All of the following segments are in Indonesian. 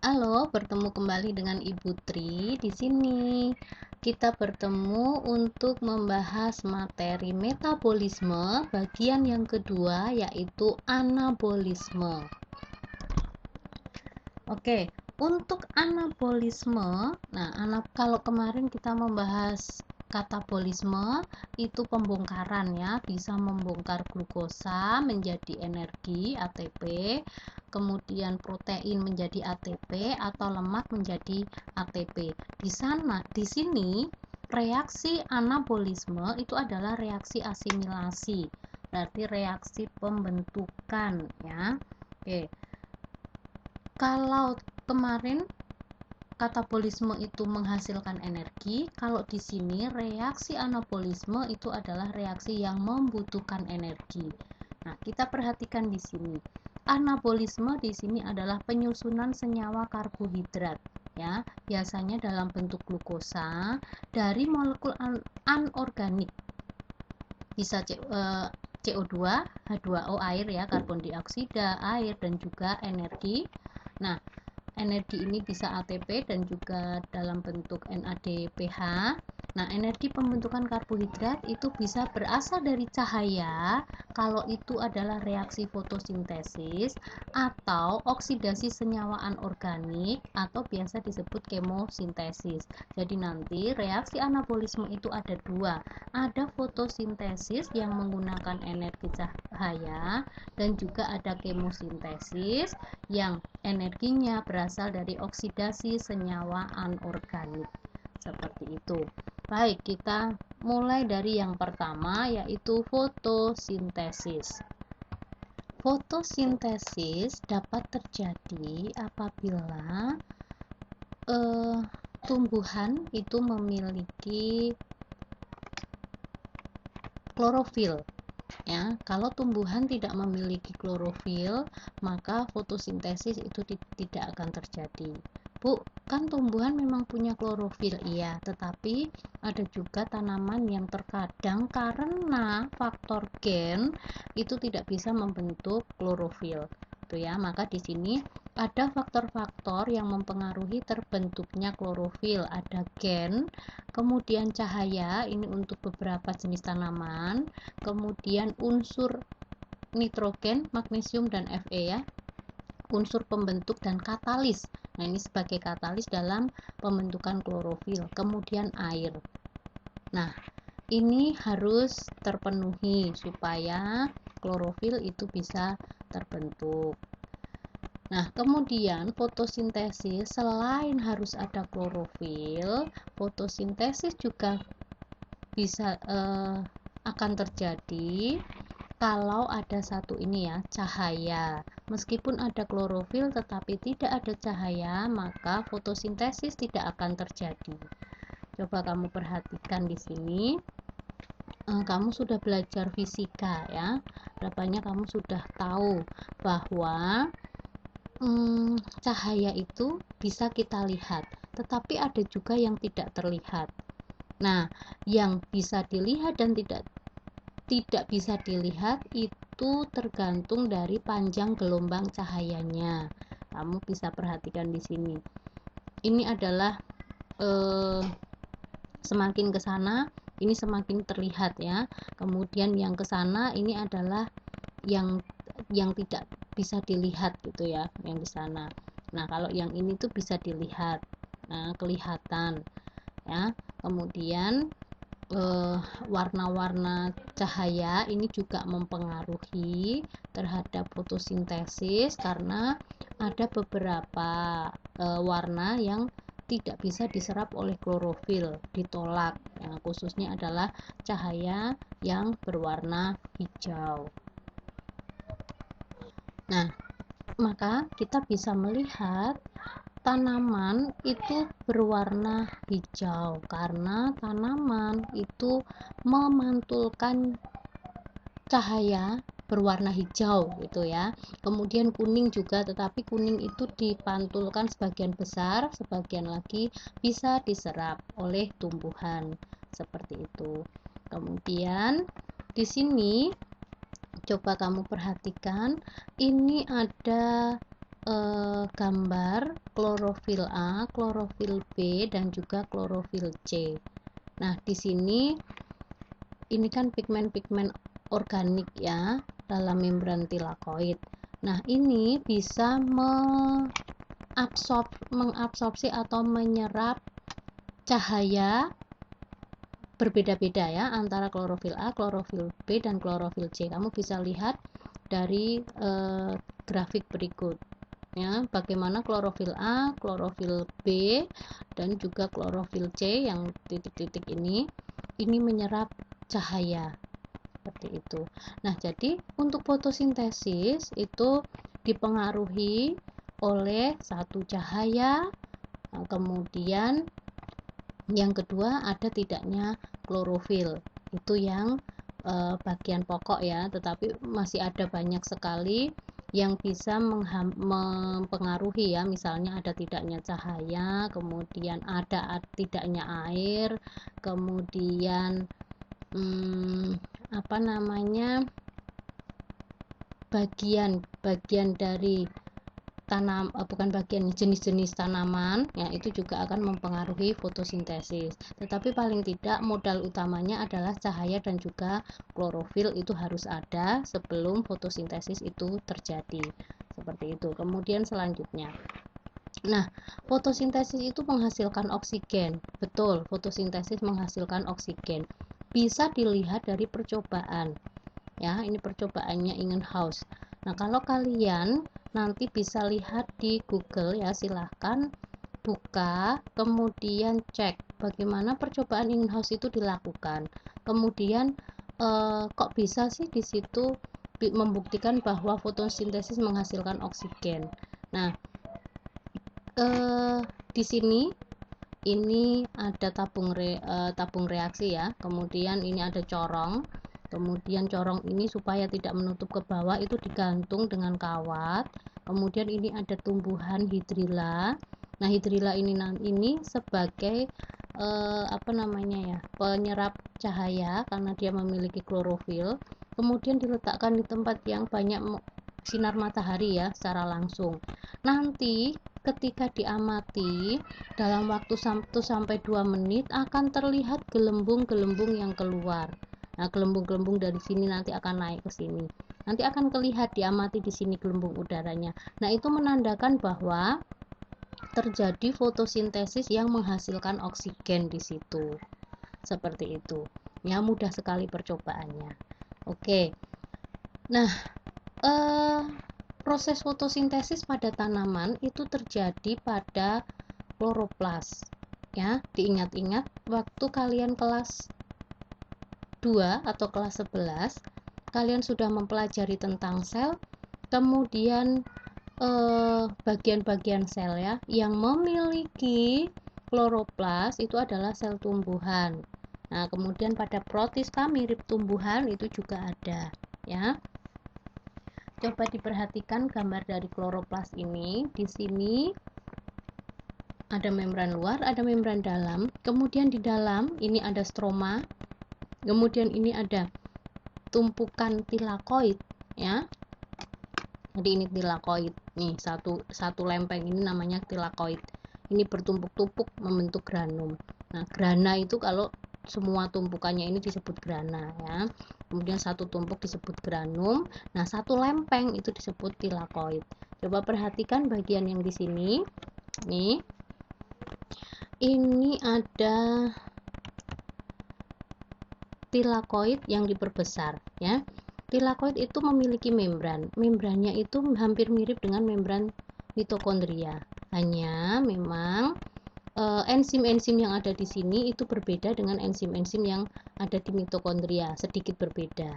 Halo, bertemu kembali dengan Ibu Tri. Di sini kita bertemu untuk membahas materi metabolisme bagian yang kedua, yaitu anabolisme. Oke, untuk anabolisme, kalau kemarin kita membahas katabolisme itu pembongkaran ya, bisa membongkar glukosa menjadi energi ATP, kemudian protein menjadi ATP atau lemak menjadi ATP. Di sini reaksi anabolisme itu adalah reaksi asimilasi, berarti reaksi pembentukan ya. Oke. Kalau kemarin katabolisme itu menghasilkan energi, kalau di sini reaksi anabolisme itu adalah reaksi yang membutuhkan energi. Nah, kita perhatikan di sini. Anabolisme di sini adalah penyusunan senyawa karbohidrat ya, biasanya dalam bentuk glukosa dari molekul anorganik. Bisa CO2, H2O air ya, karbon dioksida, air dan juga energi. Nah, energi ini bisa ATP dan juga dalam bentuk NADPH. Nah, energi pembentukan karbohidrat itu bisa berasal dari cahaya kalau itu adalah reaksi fotosintesis atau oksidasi senyawa anorganik atau biasa disebut kemosintesis. Jadi nanti reaksi anabolisme itu ada dua. Ada fotosintesis yang menggunakan energi cahaya dan juga ada kemosintesis yang energinya berasal dari oksidasi senyawa anorganik. Seperti itu. Baik, kita mulai dari yang pertama, yaitu fotosintesis. Fotosintesis dapat terjadi apabila tumbuhan itu memiliki klorofil ya. Kalau tumbuhan tidak memiliki klorofil, maka fotosintesis itu tidak akan terjadi. Bu, kan tumbuhan memang punya klorofil, iya, tetapi ada juga tanaman yang terkadang karena faktor gen itu tidak bisa membentuk klorofil. Itu ya, maka di sini ada faktor-faktor yang mempengaruhi terbentuknya klorofil, ada gen, kemudian cahaya, ini untuk beberapa jenis tanaman, kemudian unsur nitrogen, magnesium dan Fe ya, unsur pembentuk dan katalis. Nah, ini sebagai katalis dalam pembentukan klorofil, kemudian air. Nah, ini harus terpenuhi supaya klorofil itu bisa terbentuk. Nah, kemudian fotosintesis selain harus ada klorofil, fotosintesis juga bisa akan terjadi kalau ada satu ini ya, cahaya. Meskipun ada klorofil tetapi tidak ada cahaya, maka fotosintesis tidak akan terjadi. Coba kamu perhatikan di sini. Kamu sudah belajar fisika ya. Berapanya kamu sudah tahu bahwa cahaya itu bisa kita lihat, tetapi ada juga yang tidak terlihat. Nah, yang bisa dilihat dan tidak bisa dilihat itu tergantung dari panjang gelombang cahayanya. Kamu bisa perhatikan di sini. Ini adalah semakin ke sana ini semakin terlihat ya. Kemudian yang ke sana ini adalah yang tidak bisa dilihat gitu ya, yang di sana. Nah, kalau yang ini tuh bisa dilihat. Nah, kelihatan ya. Kemudian warna-warna cahaya ini juga mempengaruhi terhadap fotosintesis karena ada beberapa warna yang tidak bisa diserap oleh klorofil, ditolak. Nah, khususnya adalah cahaya yang berwarna hijau. Nah, maka kita bisa melihat tanaman itu berwarna hijau karena tanaman itu memantulkan cahaya berwarna hijau gitu ya. Kemudian kuning juga, tetapi kuning itu dipantulkan sebagian besar, sebagian lagi bisa diserap oleh tumbuhan seperti itu. Kemudian di sini coba kamu perhatikan, ini ada gambar klorofil A, klorofil B, dan juga klorofil C. Nah, di sini ini kan pigmen-pigmen organik ya dalam membran tilakoid. Nah, ini bisa mengabsorpsi atau menyerap cahaya berbeda-beda ya antara klorofil A, klorofil B, dan klorofil C. Kamu bisa lihat dari grafik berikut ya, bagaimana klorofil A, klorofil B, dan juga klorofil C yang titik-titik ini menyerap cahaya seperti itu. Nah, jadi untuk fotosintesis itu dipengaruhi oleh satu cahaya, kemudian yang kedua ada tidaknya klorofil. Itu yang bagian pokok ya, tetapi masih ada banyak sekali yang bisa mempengaruhi ya, misalnya ada tidaknya cahaya, kemudian ada tidaknya air, kemudian apa namanya, bagian dari bukan bagian, jenis-jenis tanaman ya, itu juga akan mempengaruhi fotosintesis. Tetapi paling tidak modal utamanya adalah cahaya dan juga klorofil itu harus ada sebelum fotosintesis itu terjadi, seperti itu. Kemudian selanjutnya, nah, fotosintesis itu menghasilkan oksigen. Betul, fotosintesis menghasilkan oksigen. Bisa dilihat dari percobaan. Ya, ini percobaannya Ingenhousz. Nah, kalau kalian nanti bisa lihat di Google ya, silahkan buka, kemudian cek bagaimana percobaan Ingenhousz itu dilakukan. Kemudian kok bisa sih di situ membuktikan bahwa fotosintesis menghasilkan oksigen. Nah, di sini ini ada tabung reaksi ya, kemudian ini ada corong, kemudian corong ini supaya tidak menutup ke bawah itu digantung dengan kawat, kemudian ini ada tumbuhan hidrilla. Nah, hidrilla ini sebagai apa namanya ya, penyerap cahaya karena dia memiliki klorofil, kemudian diletakkan di tempat yang banyak sinar matahari ya secara langsung. Nanti ketika diamati dalam waktu 1 sampai 2 menit akan terlihat gelembung-gelembung yang keluar. Nah, gelembung-gelembung dari sini nanti akan naik ke sini. Nanti akan terlihat diamati di sini gelembung udaranya. Nah, itu menandakan bahwa terjadi fotosintesis yang menghasilkan oksigen di situ. Seperti itu. Ya, mudah sekali percobaannya. Oke. Nah, proses fotosintesis pada tanaman itu terjadi pada kloroplas ya. Diingat-ingat waktu kalian kelas 2 atau kelas 11 kalian sudah mempelajari tentang sel, kemudian bagian-bagian sel ya yang memiliki kloroplas itu adalah sel tumbuhan. Nah, kemudian pada protista mirip tumbuhan itu juga ada ya. Coba diperhatikan gambar dari kloroplas ini. Di sini ada membran luar, ada membran dalam. Kemudian di dalam ini ada stroma. Kemudian ini ada tumpukan tilakoid, ya. Jadi ini tilakoid. Nih satu lempeng ini namanya tilakoid. Ini bertumpuk-tumpuk membentuk granum. Nah, grana itu kalau semua tumpukannya ini disebut grana ya. Kemudian satu tumpuk disebut granum. Nah, satu lempeng itu disebut tilakoid. Coba perhatikan bagian yang di sini. Nih. Ini ada tilakoid yang diperbesar ya. Tilakoid itu memiliki membran. Membrannya itu hampir mirip dengan membran mitokondria. Hanya memang enzim-enzim yang ada di sini itu berbeda dengan enzim-enzim yang ada di mitokondria, sedikit berbeda.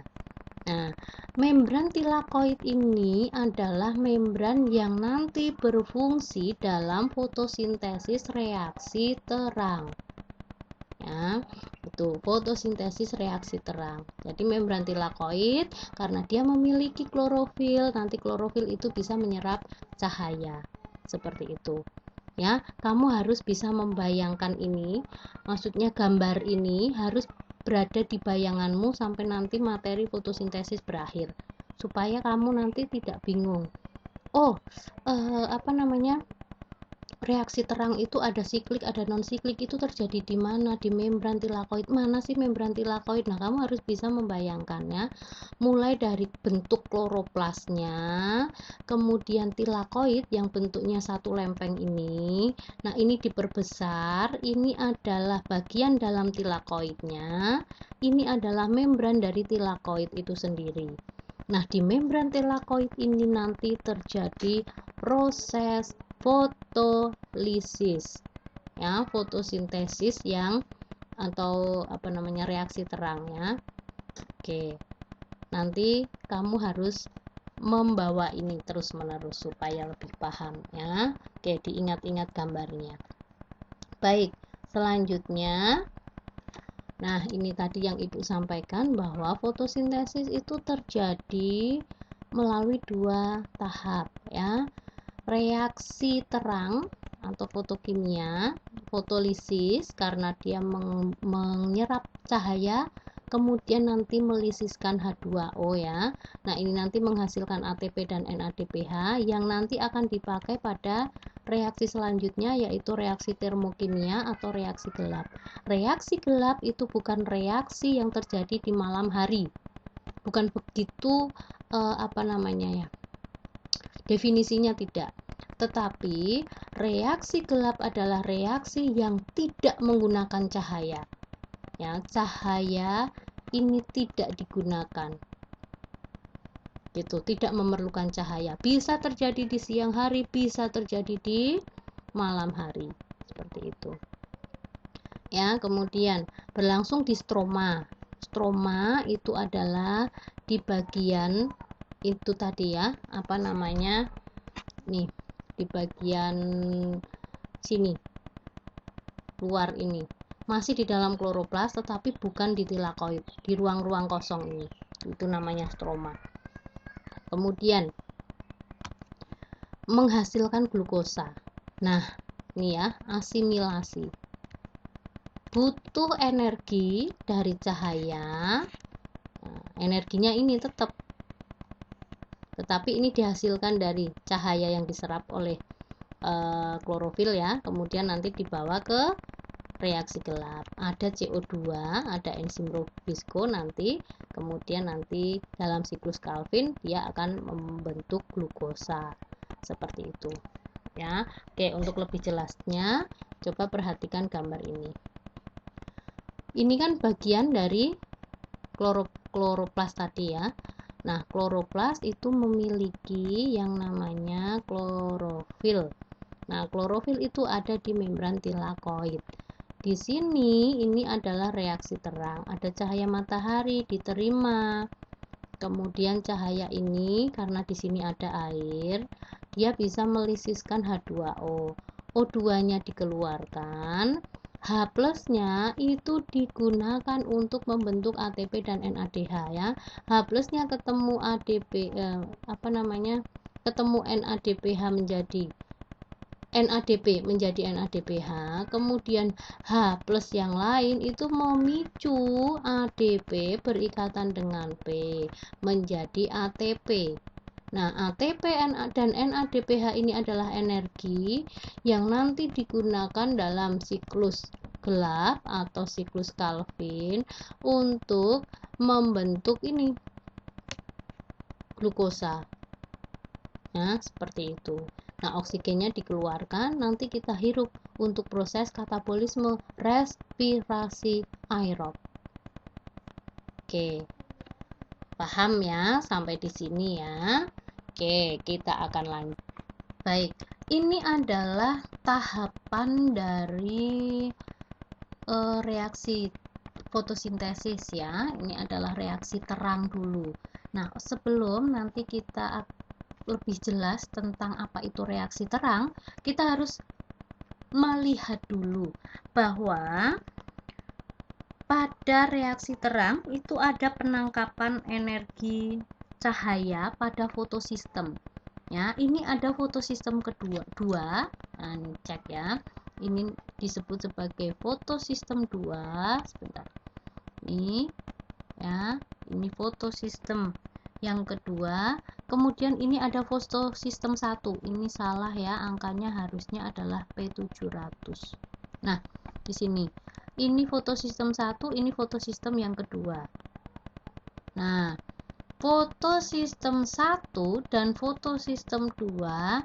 Nah, membran tilakoid ini adalah membran yang nanti berfungsi dalam fotosintesis reaksi terang. Ya, itu fotosintesis reaksi terang. Jadi membran tilakoid karena dia memiliki klorofil, nanti klorofil itu bisa menyerap cahaya. Seperti itu. Ya, kamu harus bisa membayangkan ini, maksudnya gambar ini harus berada di bayanganmu sampai nanti materi fotosintesis berakhir, supaya kamu nanti tidak bingung. apa namanya, reaksi terang itu ada siklik, ada non siklik, itu terjadi di mana? Di membran tilakoid. Mana sih membran tilakoid? Nah, kamu harus bisa membayangkannya mulai dari bentuk kloroplasnya, kemudian tilakoid yang bentuknya satu lempeng ini. Nah, ini diperbesar, ini adalah bagian dalam tilakoidnya, ini adalah membran dari tilakoid itu sendiri. Nah, di membran tilakoid ini nanti terjadi proses fotolisis, ya, fotosintesis yang atau apa namanya, reaksi terangnya. Oke, nanti kamu harus membawa ini terus menerus supaya lebih paham, ya. Oke, diingat-ingat gambarnya. Baik, selanjutnya, nah ini tadi yang Ibu sampaikan bahwa fotosintesis itu terjadi melalui dua tahap, ya. Reaksi terang atau fotokimia, fotolisis karena dia menyerap cahaya, kemudian nanti melisiskan H2O, ya. Nah, ini nanti menghasilkan ATP dan NADPH yang nanti akan dipakai pada reaksi selanjutnya, yaitu reaksi termokimia atau reaksi gelap. Reaksi gelap itu bukan reaksi yang terjadi di malam hari. Bukan begitu apa namanya, ya. Definisinya tidak. Tetapi reaksi gelap adalah reaksi yang tidak menggunakan cahaya. Ya, cahaya ini tidak digunakan. Gitu, tidak memerlukan cahaya. Bisa terjadi di siang hari, bisa terjadi di malam hari. Seperti itu. Ya, kemudian berlangsung di stroma. Stroma itu adalah di bagian itu tadi, ya, apa namanya? Nih, di bagian sini luar ini masih di dalam kloroplas tetapi bukan di tilakoid, di ruang-ruang kosong ini, itu namanya stroma. Kemudian menghasilkan glukosa. Nah, ini ya, asimilasi, butuh energi dari cahaya. Nah, energinya ini tetapi ini dihasilkan dari cahaya yang diserap oleh klorofil, ya. Kemudian nanti dibawa ke reaksi gelap, ada CO2, ada enzim Robisco nanti, kemudian nanti dalam siklus Calvin dia akan membentuk glukosa seperti itu, ya. Oke, untuk lebih jelasnya coba perhatikan gambar ini. Ini kan bagian dari kloroplas tadi, ya. Nah, kloroplas itu memiliki yang namanya klorofil. Nah, klorofil itu ada di membran tilakoid. Di sini ini adalah reaksi terang, ada cahaya matahari diterima. Kemudian cahaya ini karena di sini ada air, dia bisa melisiskan H2O. O2-nya dikeluarkan, H plus-nya itu digunakan untuk membentuk ATP dan NADH, ya. H plus-nya ketemu ADP ketemu NADPH menjadi NADP menjadi NADPH, kemudian H plus yang lain itu memicu ADP berikatan dengan P menjadi ATP. Nah, ATP dan NADPH ini adalah energi yang nanti digunakan dalam siklus gelap atau siklus Calvin untuk membentuk ini glukosa. Nah, seperti itu. Nah, oksigennya dikeluarkan, nanti kita hirup untuk proses katabolisme respirasi aerob. Oke. Paham ya sampai di sini, ya. Oke, kita akan lanjut. Baik, ini adalah tahapan dari reaksi fotosintesis, ya. Ini adalah reaksi terang dulu. Nah, sebelum nanti kita lebih jelas tentang apa itu reaksi terang, kita harus melihat dulu bahwa pada reaksi terang itu ada penangkapan energi cahaya pada fotosistem, ya. Ini ada fotosistem kedua. Nah, ini cek, ya. Ini disebut sebagai fotosistem 2. Sebentar. Ini, ya. Ini fotosistem yang kedua. Kemudian ini ada fotosistem 1. Ini salah ya, angkanya harusnya adalah P700. Nah, di sini. Ini fotosistem 1, ini fotosistem yang kedua. Nah, fotosistem 1 dan fotosistem 2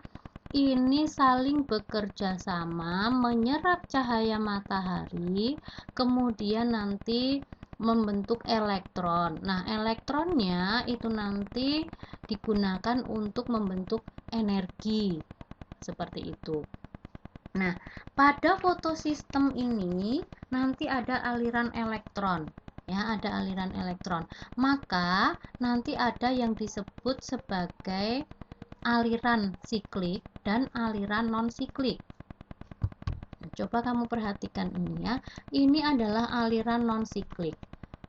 ini saling bekerja sama menyerap cahaya matahari, kemudian nanti membentuk elektron. Nah, elektronnya itu nanti digunakan untuk membentuk energi. Seperti itu. Nah, pada fotosistem ini nanti ada aliran elektron. Ya, ada aliran elektron. Maka nanti ada yang disebut sebagai aliran siklik dan aliran non siklik. Coba kamu perhatikan ini ya. Ini adalah aliran non siklik.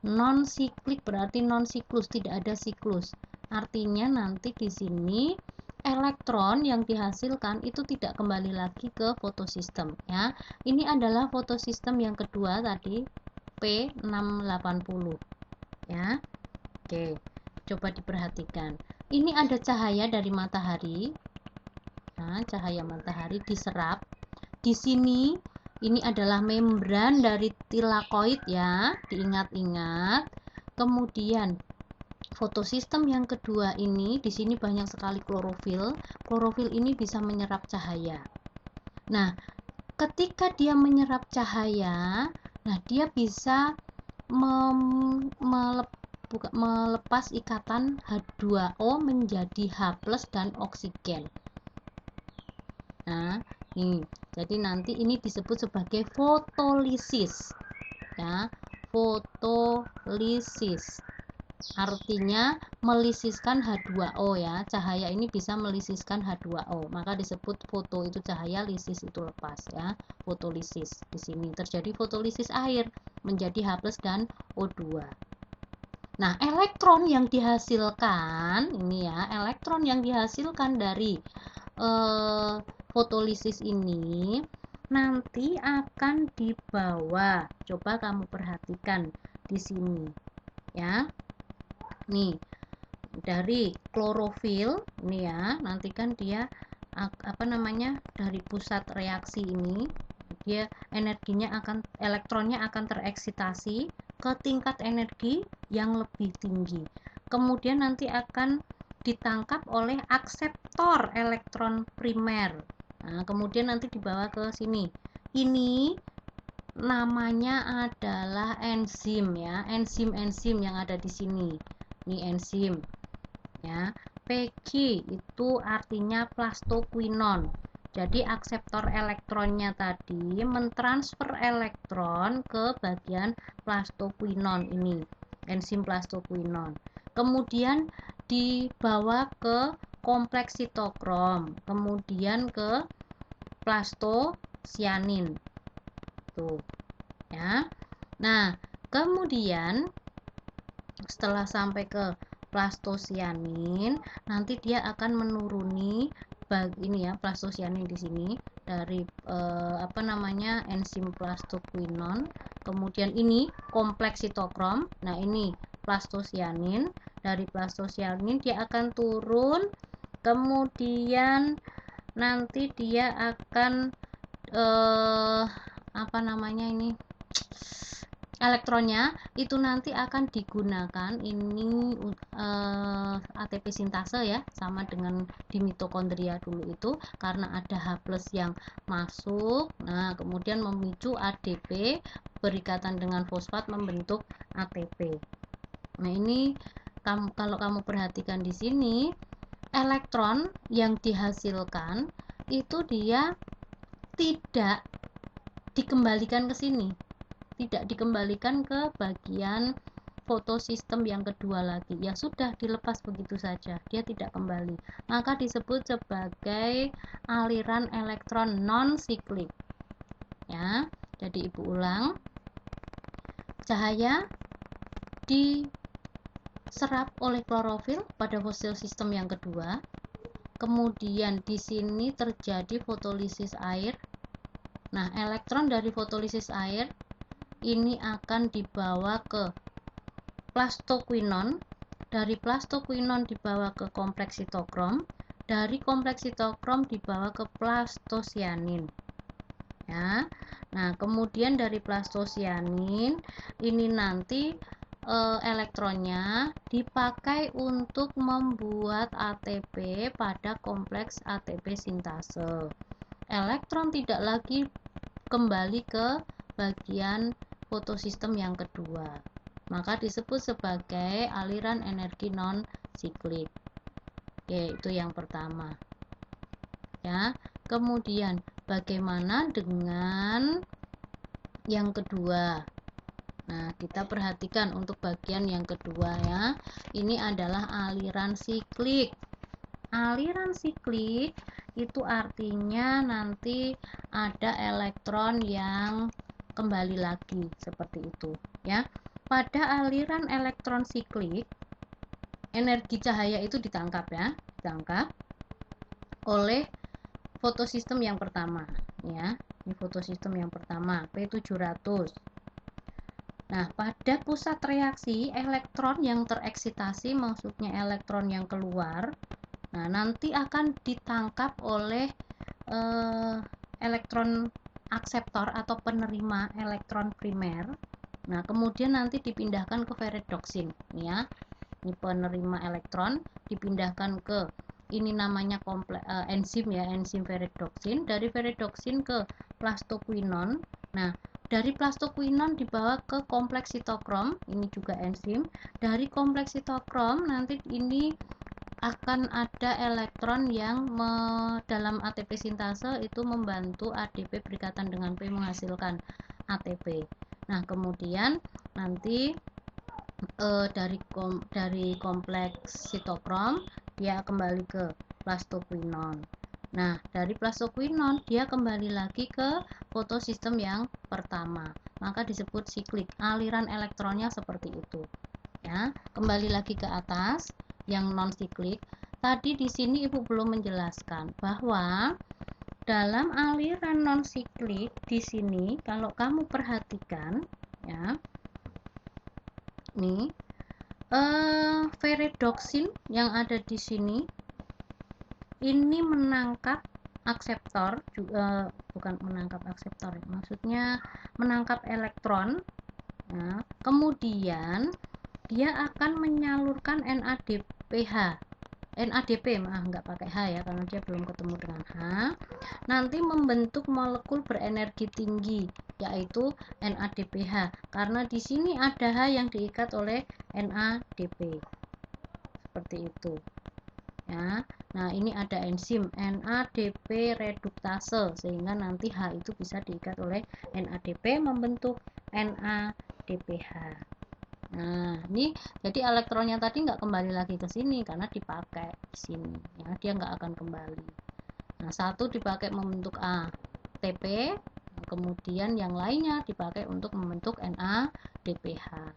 Non siklik berarti non siklus, tidak ada siklus. Artinya nanti di sini elektron yang dihasilkan itu tidak kembali lagi ke fotosistem ya. Ini adalah fotosistem yang kedua tadi, P680 ya. Oke, coba diperhatikan. Ini ada cahaya dari matahari. Nah, cahaya matahari diserap. Di sini ini adalah membran dari tilakoid ya, diingat-ingat. Kemudian fotosistem yang kedua ini, di sini banyak sekali klorofil. Klorofil ini bisa menyerap cahaya. Nah, ketika dia menyerap cahaya, nah dia bisa melepas ikatan H2O menjadi H+ dan oksigen. Nah, nih, jadi nanti ini disebut sebagai fotolisis. Ya, fotolisis. Artinya melisiskan H2O ya. Cahaya ini bisa melisiskan H2O. Maka disebut foto itu cahaya, lisis itu lepas ya. Fotolisis. Di sini terjadi fotolisis air menjadi H+ dan O2. Nah, elektron yang dihasilkan ini ya, elektron yang dihasilkan dari fotolisis ini nanti akan dibawa. Coba kamu perhatikan di sini ya. Nih, dari klorofil ini ya, nanti kan dia dari pusat reaksi ini dia elektronnya akan tereksitasi ke tingkat energi yang lebih tinggi. Kemudian nanti akan ditangkap oleh akseptor elektron primer. Nah, kemudian nanti dibawa ke sini. Ini namanya adalah enzim ya, enzim yang ada di sini. Ini enzim ya. Pg itu artinya plastoquinon. Jadi akseptor elektronnya tadi mentransfer elektron ke bagian plastoquinon ini, enzim plastoquinon. Kemudian dibawa ke kompleks sitokrom, kemudian ke plastosianin. Tuh, ya. Nah, kemudian setelah sampai ke plastosianin, nanti dia akan menuruni ini ya, plastosianin di sini dari enzim plastoquinon. Kemudian ini kompleks sitokrom. Nah, ini plastosianin. Dari plastosianin dia akan turun, kemudian nanti dia akan elektronnya itu nanti akan digunakan ini ATP sintase ya, sama dengan di mitokondria dulu itu, karena ada H+ yang masuk. Nah, kemudian memicu ADP berikatan dengan fosfat membentuk ATP. Nah, ini kalau kamu perhatikan di sini, elektron yang dihasilkan itu dia tidak dikembalikan ke sini, tidak dikembalikan ke bagian fotosistem yang kedua lagi. Ya sudah, dilepas begitu saja, dia tidak kembali. Maka disebut sebagai aliran elektron non siklik. Ya, jadi ibu ulang. Cahaya diserap oleh klorofil pada fotosistem yang kedua. Kemudian di sini terjadi fotolisis air. Nah, elektron dari fotolisis air ini akan dibawa ke plastoquinon dari plastoquinon dibawa ke kompleks sitokrom, dari kompleks sitokrom dibawa ke plastosianin. Ya. Nah, kemudian dari plastosianin ini nanti elektronnya dipakai untuk membuat ATP pada kompleks ATP sintase. Elektron tidak lagi kembali ke bagian fotosistem yang kedua, maka disebut sebagai aliran energi non siklik, yaitu yang pertama. Ya, kemudian bagaimana dengan yang kedua? Nah, kita perhatikan untuk bagian yang kedua ya. Ini adalah aliran siklik. Aliran siklik itu artinya nanti ada elektron yang kembali lagi seperti itu ya. Pada aliran elektron siklik, energi cahaya itu ditangkap ya, ditangkap oleh fotosistem yang pertama ya. Ini fotosistem yang pertama, P700. Nah, pada pusat reaksi, elektron yang tereksitasi, maksudnya elektron yang keluar, nah nanti akan ditangkap oleh elektron akseptor atau penerima elektron primer. Nah, kemudian nanti dipindahkan ke ferredoksin, ya. Ini penerima elektron dipindahkan ke ini namanya enzim ya, enzim ferredoksin. Dari ferredoksin ke plastoquinon. Nah, dari plastoquinon dibawa ke kompleks sitokrom, ini juga enzim. Dari kompleks sitokrom nanti ini akan ada elektron yang dalam ATP sintase itu membantu ADP berikatan dengan P menghasilkan ATP. Nah, kemudian nanti dari kompleks sitokrom dia kembali ke plastoquinon. Nah, dari plastoquinon dia kembali lagi ke fotosistem yang pertama. Maka disebut siklik. Aliran elektronnya seperti itu. Ya, kembali lagi ke atas yang non siklik. Tadi di sini Ibu belum menjelaskan bahwa dalam aliran non siklik di sini kalau kamu perhatikan ya. Nih, ferredoksin yang ada di sini ini menangkap akseptor juga, bukan menangkap akseptor, maksudnya menangkap elektron. Nah, kemudian dia akan menyalurkan NADP, nggak pakai H ya karena dia belum ketemu dengan H. Nanti membentuk molekul berenergi tinggi yaitu NADPH karena di sini ada H yang diikat oleh NADP. Seperti itu. Ya. Nah, ini ada enzim NADP reduktase sehingga nanti H itu bisa diikat oleh NADP membentuk NADPH. Nah, ini jadi elektronnya tadi nggak kembali lagi ke sini karena dipakai di sini. Ya, dia nggak akan kembali. Nah, satu dipakai membentuk ATP, kemudian yang lainnya dipakai untuk membentuk NADPH.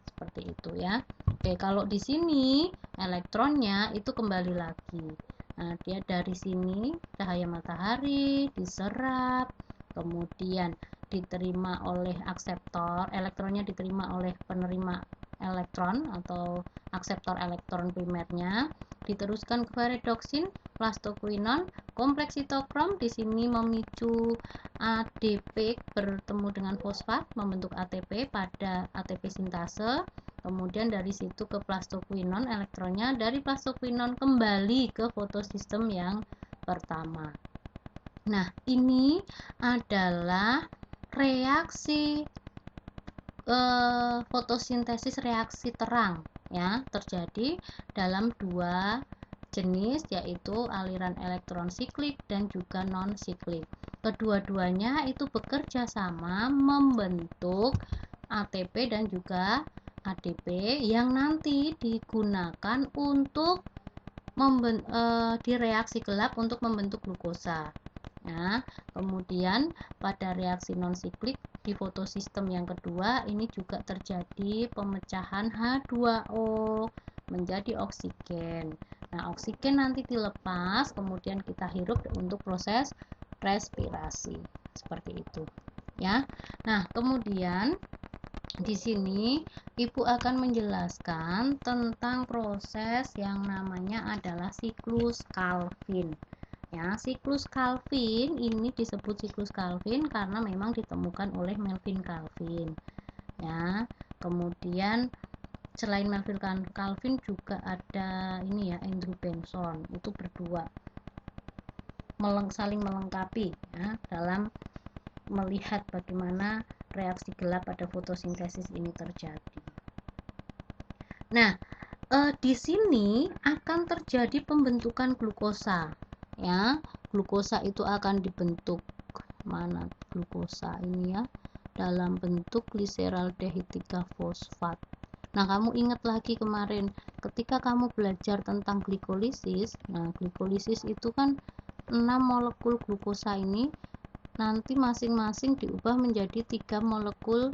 Seperti itu ya. Oke, kalau di sini elektronnya itu kembali lagi. Nah, dia dari sini cahaya matahari diserap, kemudian diterima oleh akseptor, elektronnya diterima oleh penerima elektron atau akseptor elektron primernya, diteruskan ke ferredoksin, plastoquinon, kompleks sitokrom di sini memicu ADP bertemu dengan fosfat membentuk ATP pada ATP sintase. Kemudian dari situ ke plastoquinon, elektronnya dari plastoquinon kembali ke fotosistem yang pertama. Nah, ini adalah reaksi fotosintesis reaksi terang ya, terjadi dalam dua jenis yaitu aliran elektron siklik dan juga non siklik. Kedua-duanya itu bekerja sama membentuk ATP dan juga ADP yang nanti digunakan untuk di reaksi gelap untuk membentuk glukosa. Nah, kemudian pada reaksi non siklik di fotosistem yang kedua ini juga terjadi pemecahan H2O menjadi oksigen. Nah, oksigen nanti dilepas kemudian kita hirup untuk proses respirasi. Seperti itu. Ya. Nah, kemudian Di sini Ibu akan menjelaskan tentang proses yang namanya adalah siklus Calvin. Ya, siklus Calvin ini disebut siklus Calvin karena memang ditemukan oleh Melvin Calvin. Ya, kemudian selain Melvin Calvin juga ada ini ya, Andrew Benson. Itu berdua saling melengkapi ya dalam melihat bagaimana reaksi gelap pada fotosintesis ini terjadi. Nah, di sini akan terjadi pembentukan glukosa. Ya, glukosa itu akan dibentuk, mana glukosa ini ya, dalam bentuk gliseraldehid 3 fosfat. Nah, kamu ingat lagi kemarin ketika kamu belajar tentang glikolisis. Nah, glikolisis itu kan 6 molekul glukosa ini nanti masing-masing diubah menjadi 3 molekul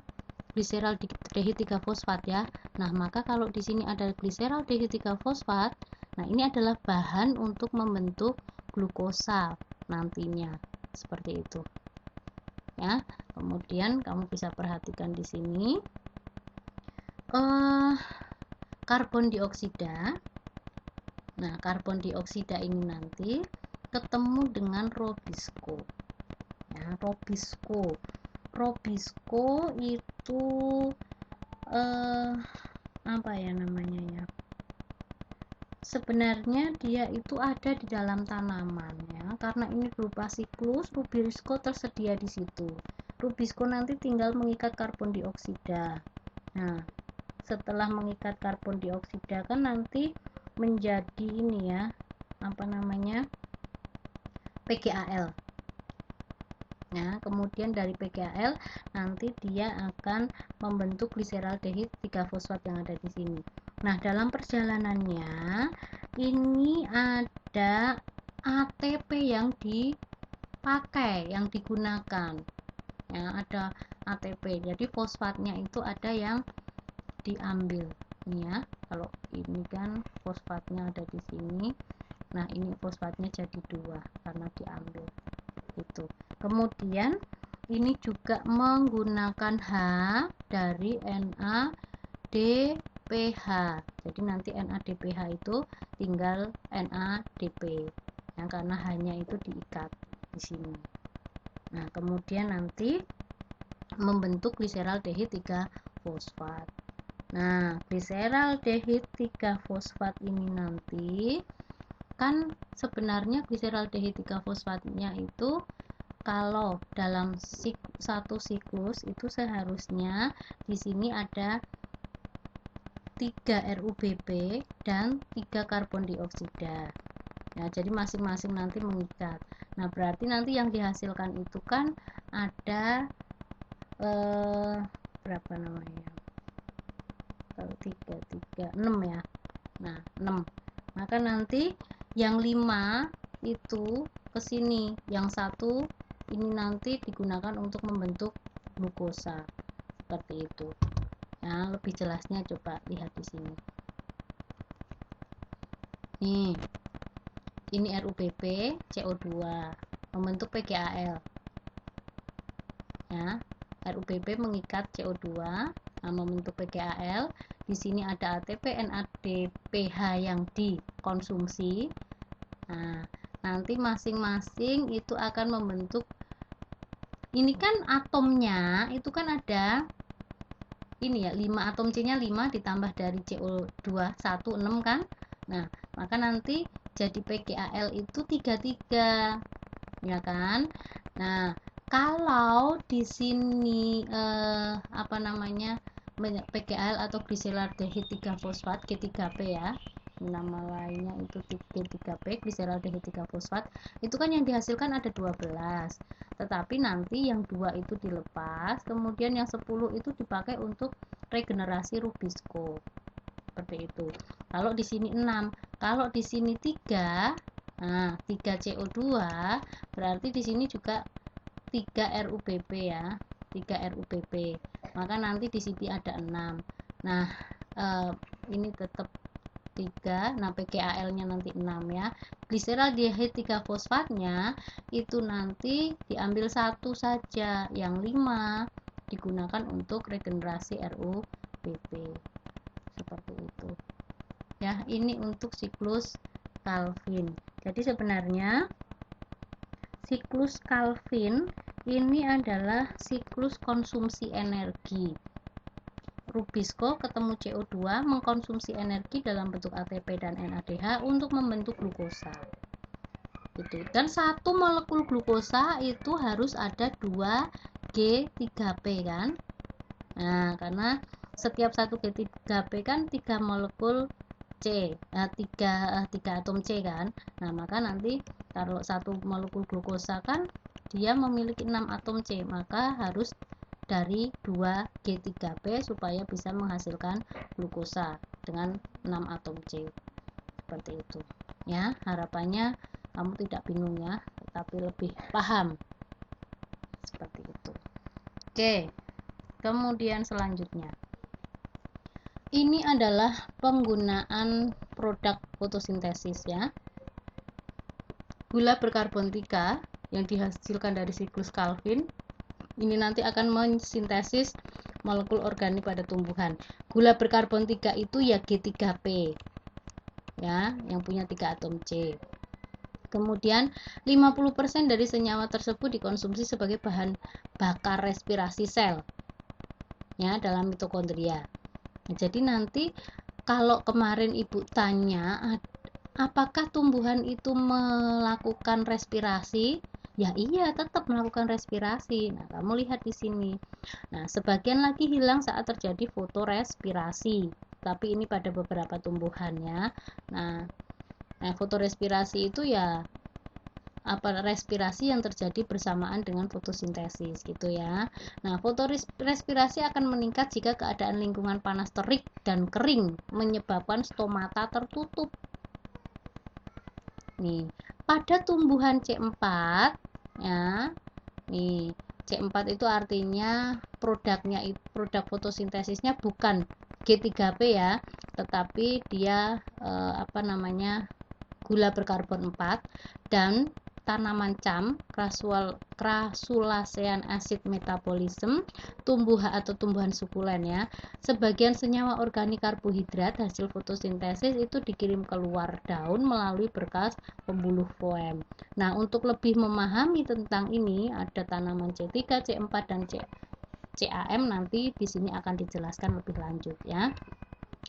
gliseraldehid 3 fosfat ya. Nah, maka kalau di sini ada gliseraldehid 3 fosfat, nah ini adalah bahan untuk membentuk glukosa nantinya. Seperti itu. Ya. Kemudian kamu bisa perhatikan di sini karbon dioksida. Nah, karbon dioksida ini nanti ketemu dengan Robisco. Ya, Robisco itu apa ya namanya ya? Sebenarnya dia itu ada di dalam tanaman ya, karena ini berupa siklus. Robisco tersedia di situ. Robisco nanti tinggal mengikat karbon dioksida. Nah, setelah mengikat karbon dioksida kan nanti menjadi ini ya, apa namanya, PGAL. Nah, kemudian dari PGAL nanti dia akan membentuk gliseraldehid 3 fosfat yang ada di sini. Nah, dalam perjalanannya ini ada ATP yang dipakai, yang digunakan. Ya, ada ATP. Jadi fosfatnya itu ada yang diambil. Ini ya, kalau ini kan fosfatnya ada di sini. Nah, ini fosfatnya jadi 2 karena diambil. Itu. Kemudian ini juga menggunakan H dari NADPH. Jadi nanti NADPH itu tinggal NADP. Ya, karena hanya itu diikat di sini. Nah, kemudian nanti membentuk gliseraldehid 3 fosfat. Nah, gliseraldehid 3 fosfat ini nanti kan sebenarnya gliseraldehid 3 fosfatnya itu kalau dalam satu siklus itu seharusnya di sini ada 3 RuBP dan 3 karbon dioksida. Nah, jadi masing-masing nanti mengikat. Nah, berarti nanti yang dihasilkan itu kan ada berapa namanya? 6 ya. Nah, 6. Maka nanti yang 5 itu ke sini, yang 1 ini nanti digunakan untuk membentuk glukosa. Seperti itu. Nah, lebih jelasnya coba lihat di sini. Nih. Ini RuBP CO2 membentuk PGAL. Ya. RuBP mengikat CO2 membentuk PGAL. Di sini ada ATP, NADPH yang dikonsumsi. Nah, nanti masing-masing itu akan membentuk, ini kan atomnya itu kan ada ini ya, 5 atom C-nya 5 ditambah dari CO2 1 6 kan. Nah, maka nanti jadi PGAL itu 33 ya kan. Nah, kalau di sini apa namanya, PGAL atau gliseraldehid 3 fosfat G3P ya, nama lainnya itu G3P, gliseraldehid 3 fosfat, itu kan yang dihasilkan ada 12, tetapi nanti yang 2 itu dilepas, kemudian yang 10 itu dipakai untuk regenerasi Robisco. Seperti itu. Kalau di sini 6, kalau di sini 3, nah 3 CO2 berarti di sini juga 3 RuBP ya, 3 RuBP. Maka nanti di sini ada 6. Nah, ini tetap 3. Nah, PGAL-nya nanti 6 ya. Gliseraldehid 3 fosfatnya itu nanti diambil 1 saja, yang 5. digunakan untuk regenerasi RUBP. Seperti itu. Ya, ini untuk siklus Calvin. Jadi sebenarnya siklus Calvin ini adalah siklus konsumsi energi. Rubisco ketemu CO2 mengkonsumsi energi dalam bentuk ATP dan NADH untuk membentuk glukosa. Gitu. Dan satu molekul glukosa itu harus ada 2 G3P kan. Nah, karena setiap satu G3P kan 3 molekul C, 3 atom C kan. Nah, maka nanti kalau satu molekul glukosa kan dia memiliki 6 atom C, maka harus dari 2 G3P supaya bisa menghasilkan glukosa dengan 6 atom C. Seperti itu. Ya, harapannya kamu tidak bingung ya, tapi lebih paham. Seperti itu. Oke. Kemudian selanjutnya. Ini adalah penggunaan produk fotosintesis ya. Gula berkarbon 3 yang dihasilkan dari siklus Calvin ini nanti akan mensintesis molekul organik pada tumbuhan. Gula berkarbon 3 itu ya G3P. Ya, yang punya 3 atom C. Kemudian 50% dari senyawa tersebut dikonsumsi sebagai bahan bakar respirasi sel. Ya, dalam mitokondria. Nah, jadi nanti kalau kemarin Ibu tanya apakah tumbuhan itu melakukan respirasi? Ya iya, tetap melakukan respirasi. Nah, kamu lihat di sini. Nah, sebagian lagi hilang saat terjadi fotorespirasi. Tapi ini pada beberapa tumbuhan ya. Nah, fotorespirasi itu ya respirasi yang terjadi bersamaan dengan fotosintesis gitu ya. Nah, fotorespirasi akan meningkat jika keadaan lingkungan panas terik dan kering menyebabkan stomata tertutup. Nih, pada tumbuhan C4 ya. Nih, C4 itu artinya produk fotosintesisnya bukan G3P ya, tetapi dia gula berkarbon 4 dan tanaman cam, Crassulacean acid metabolism, tumbuhan sukulen ya. Sebagian senyawa organik karbohidrat hasil fotosintesis itu dikirim keluar daun melalui berkas pembuluh floem. Nah, untuk lebih memahami tentang ini ada tanaman C3, C4 dan CAM nanti di sini akan dijelaskan lebih lanjut ya.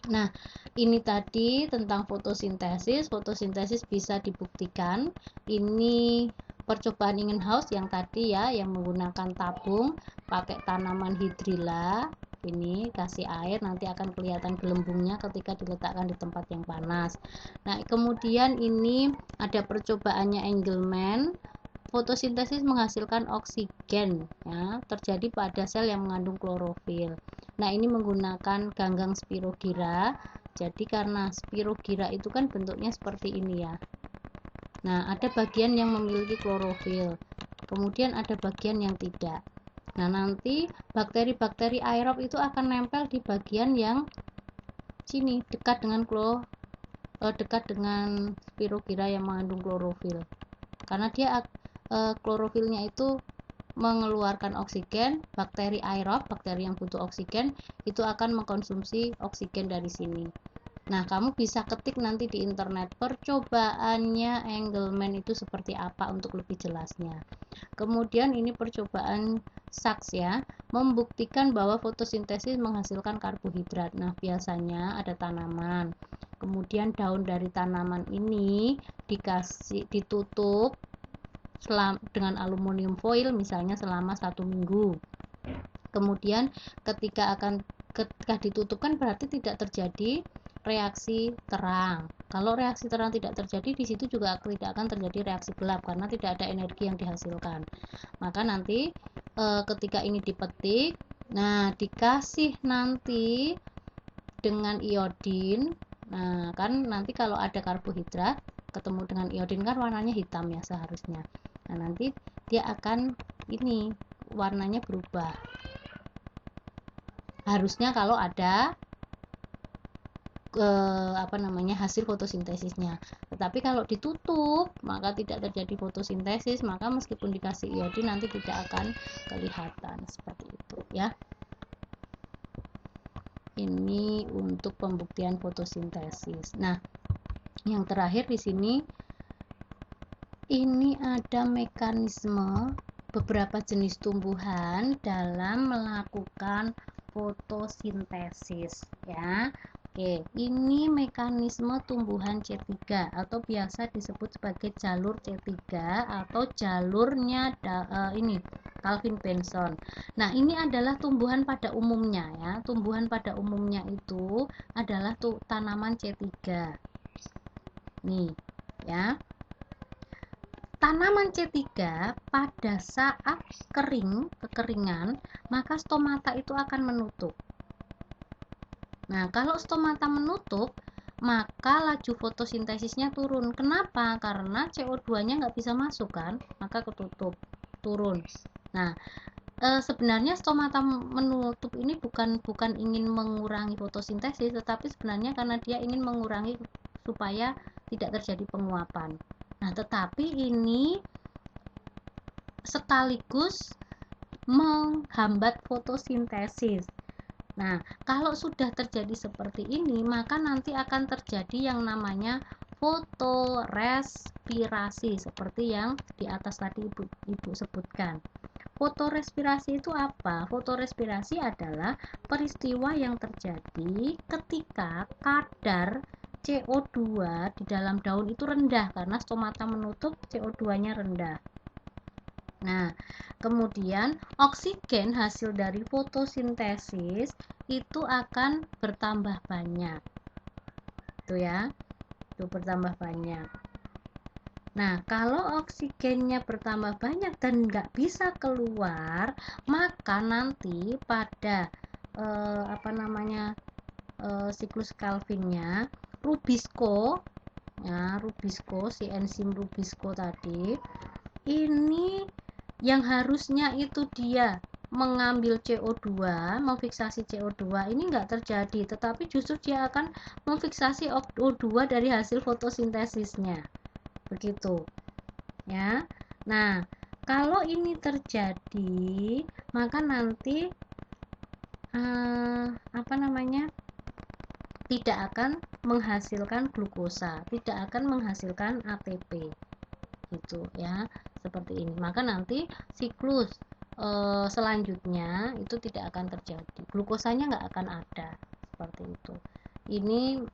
Nah, ini tadi tentang fotosintesis. Fotosintesis bisa dibuktikan. Ini percobaan Ingenhousz yang tadi ya, yang menggunakan tabung pakai tanaman hidrilla. Ini kasih air, nanti akan kelihatan gelembungnya ketika diletakkan di tempat yang panas. Nah, kemudian ini ada percobaannya Engelmann. Fotosintesis menghasilkan oksigen ya, terjadi pada sel yang mengandung klorofil. Nah, ini menggunakan ganggang spirogyra. Jadi karena spirogyra itu kan bentuknya seperti ini ya. Nah, ada bagian yang memiliki klorofil. Kemudian ada bagian yang tidak. Nah, nanti bakteri-bakteri aerob itu akan nempel di bagian yang sini dekat dengan spirogyra yang mengandung klorofil. Karena dia klorofilnya itu mengeluarkan oksigen, bakteri aerob, bakteri yang butuh oksigen itu akan mengkonsumsi oksigen dari sini. Nah, kamu bisa ketik nanti di internet percobaannya Engelmann itu seperti apa untuk lebih jelasnya. Kemudian ini percobaan Sachs ya, membuktikan bahwa fotosintesis menghasilkan karbohidrat. Nah, biasanya ada tanaman. Kemudian daun dari tanaman ini ditutup dengan aluminium foil misalnya selama 1 minggu. Kemudian ketika ditutup kan berarti tidak terjadi reaksi terang. Kalau reaksi terang tidak terjadi, di situ juga tidak akan terjadi reaksi gelap karena tidak ada energi yang dihasilkan. Maka nanti ketika ini dipetik, nah dikasih nanti dengan iodin. Nah, kan nanti kalau ada karbohidrat ketemu dengan iodin kan warnanya hitam ya seharusnya. Nah, nanti dia akan ini warnanya berubah. Harusnya kalau ada hasil fotosintesisnya. Tetapi kalau ditutup maka tidak terjadi fotosintesis, maka meskipun dikasih iodin nanti tidak akan kelihatan seperti itu. itu ya. Ini untuk pembuktian fotosintesis. Nah, yang terakhir di sini ini ada mekanisme beberapa jenis tumbuhan dalam melakukan fotosintesis ya. Oke, ini mekanisme tumbuhan C3 atau biasa disebut sebagai jalur C3 atau jalurnya ini Calvin Benson. Nah, ini adalah tumbuhan pada umumnya ya. Tumbuhan pada umumnya itu adalah tanaman C3. Nih, ya. Tanaman C3 pada saat kekeringan, maka stomata itu akan menutup. Nah, kalau stomata menutup, maka laju fotosintesisnya turun. Kenapa? Karena CO2-nya nggak bisa masuk kan, maka ketutup, turun. Nah, sebenarnya stomata menutup ini bukan ingin mengurangi fotosintesis, tetapi sebenarnya karena dia ingin mengurangi supaya tidak terjadi penguapan. Nah, tetapi ini sekaligus menghambat fotosintesis. Nah, kalau sudah terjadi seperti ini, maka nanti akan terjadi yang namanya fotorespirasi seperti yang di atas tadi Ibu sebutkan. Fotorespirasi itu apa? Fotorespirasi adalah peristiwa yang terjadi ketika kadar CO2 di dalam daun itu rendah karena stomata menutup, CO2-nya rendah. Nah, kemudian oksigen hasil dari fotosintesis itu akan bertambah banyak. Itu ya, itu bertambah banyak. Nah, kalau oksigennya bertambah banyak dan nggak bisa keluar, maka nanti pada siklus Calvin-nya Rubisco, ya, Rubisco, si enzim Rubisco tadi, ini yang harusnya itu dia mengambil CO2, memfiksasi CO2, ini enggak terjadi, tetapi justru dia akan memfiksasi O2 dari hasil fotosintesisnya. Begitu. Ya. Nah, kalau ini terjadi, maka nanti tidak akan menghasilkan glukosa, tidak akan menghasilkan ATP. Gitu ya, seperti ini. Maka nanti siklus selanjutnya itu tidak akan terjadi, glukosanya nggak akan ada, seperti itu. Ini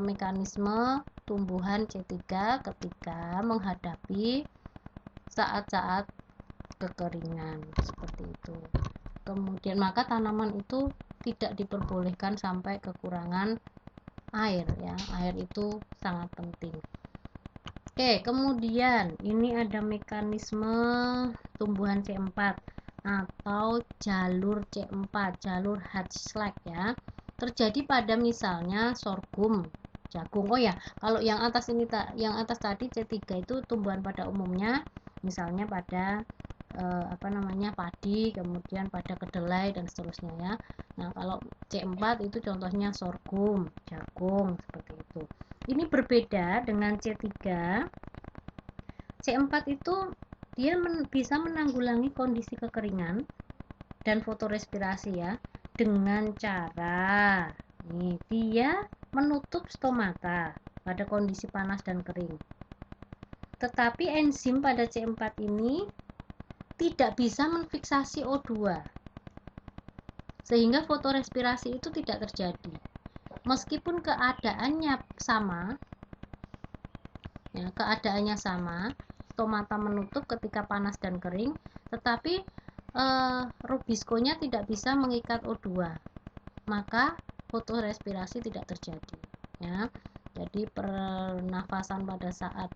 mekanisme tumbuhan C3 ketika menghadapi saat-saat kekeringan, seperti itu. Kemudian maka tanaman itu tidak diperbolehkan sampai kekurangan air ya, air itu sangat penting. Oke, kemudian ini ada mekanisme tumbuhan C4 atau jalur C4, jalur Hatch-Slack ya. Terjadi pada misalnya sorghum, jagung. Oh ya, kalau yang atas ini yang atas tadi C3 itu tumbuhan pada umumnya, misalnya pada padi, kemudian pada kedelai dan seterusnya ya. Nah, kalau C4 itu contohnya sorghum, jagung, seperti itu. Ini berbeda dengan C3. C4 itu dia bisa menanggulangi kondisi kekeringan dan fotorespirasi ya, dengan cara dia menutup stomata pada kondisi panas dan kering. Tetapi enzim pada C4 ini tidak bisa memfiksasi O2, sehingga fotorespirasi itu tidak terjadi. Meskipun keadaannya sama, ya, stomata menutup ketika panas dan kering, tetapi Rubisco-nya tidak bisa mengikat O2, maka fotorespirasi tidak terjadi. Ya, jadi pernafasan pada saat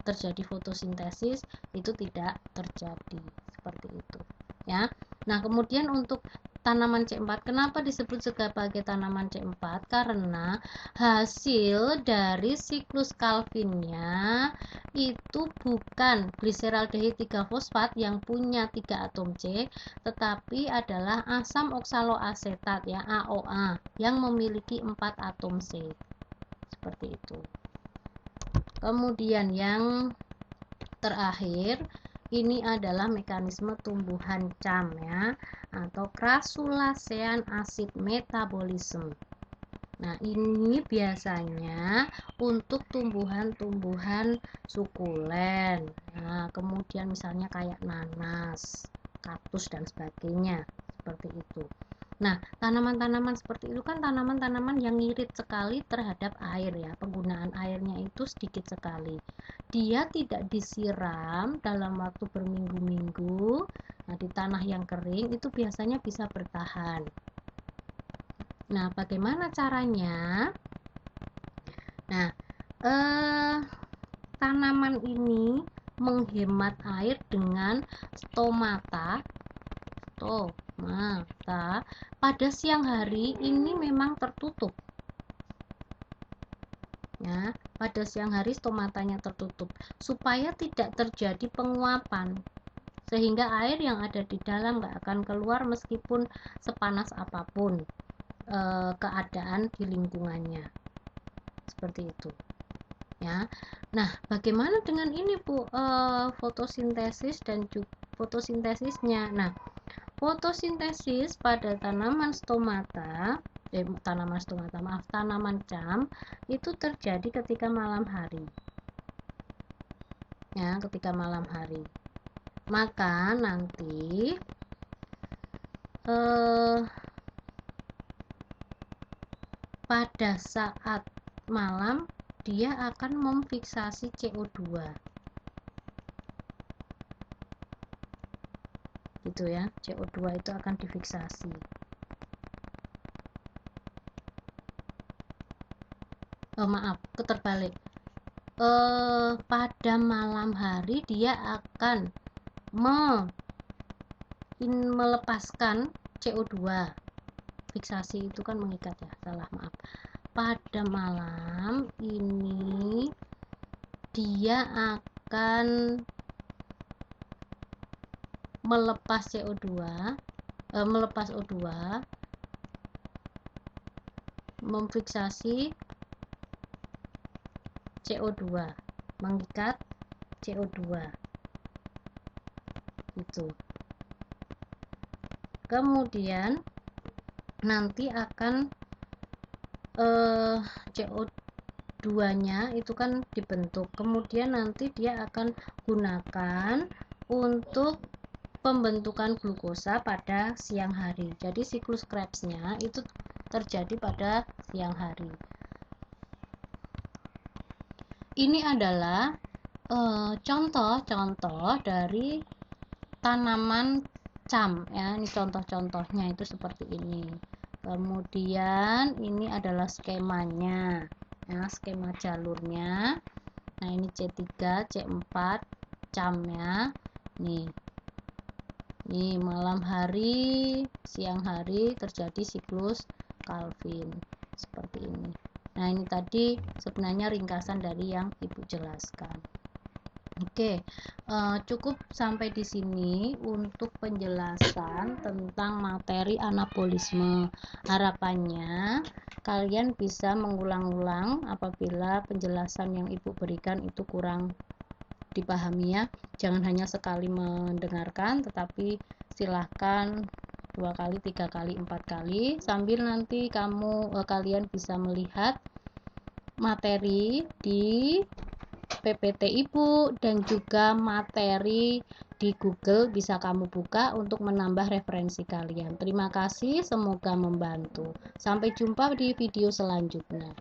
terjadi fotosintesis itu tidak terjadi, seperti itu. Ya, nah kemudian untuk tanaman C4, kenapa disebut sebagai tanaman C4? Karena hasil dari siklus Calvin-nya itu bukan gliseraldehid 3 fosfat yang punya 3 atom C, tetapi adalah asam oksaloasetat ya, AOA, yang memiliki 4 atom C. Seperti itu. Kemudian yang terakhir, Ini adalah mekanisme tumbuhan CAM ya, atau Crassulacean acid metabolism. Nah, ini biasanya untuk tumbuhan-tumbuhan sukulen. Nah, kemudian misalnya kayak nanas, kaktus dan sebagainya, seperti itu. Nah, tanaman-tanaman seperti itu kan tanaman-tanaman yang ngirit sekali terhadap air ya. Penggunaan airnya itu sedikit sekali. Dia tidak disiram dalam waktu berminggu-minggu. Nah, di tanah yang kering itu biasanya bisa bertahan. Nah, bagaimana caranya? Nah, tanaman ini menghemat air dengan stomata pada siang hari ini memang tertutup ya, pada siang hari stomatanya tertutup supaya tidak terjadi penguapan, sehingga air yang ada di dalam nggak akan keluar meskipun sepanas apapun keadaan di lingkungannya, seperti itu ya. Nah, bagaimana dengan ini Bu, fotosintesis dan juga fotosintesisnya? Nah, fotosintesis pada tanaman tanaman CAM itu terjadi ketika malam hari. Ya, ketika malam hari. Maka nanti pada saat malam dia akan memfiksasi CO2. Gitu ya, CO2 itu akan difiksasi. Terbalik. Pada malam hari dia akan melepaskan CO2. Fiksasi itu kan mengikat ya, pada malam ini dia akan melepas melepas O2, memfiksasi CO2, mengikat CO2 itu. Kemudian nanti akan CO2-nya itu kan dibentuk, kemudian nanti dia akan gunakan untuk pembentukan glukosa pada siang hari. Jadi siklus Krebsnya itu terjadi pada siang hari. Ini adalah contoh-contoh dari tanaman CAM ya. Ini contoh-contohnya itu seperti ini. Kemudian ini adalah skemanya ya, skema jalurnya. Nah, ini C3, C4 CAM ya. Nih malam hari, siang hari terjadi siklus Calvin seperti ini. Nah, ini tadi sebenarnya ringkasan dari yang Ibu jelaskan. Oke, cukup sampai di sini untuk penjelasan tentang materi anabolisme. Harapannya kalian bisa mengulang-ulang apabila penjelasan yang Ibu berikan itu kurang dipahami ya. Jangan hanya sekali mendengarkan, tetapi silahkan 2 kali, 3 kali, 4 kali, sambil nanti kalian bisa melihat materi di PPT Ibu dan juga materi di Google bisa kamu buka untuk menambah referensi kalian. Terima kasih, semoga membantu. Sampai jumpa di video selanjutnya.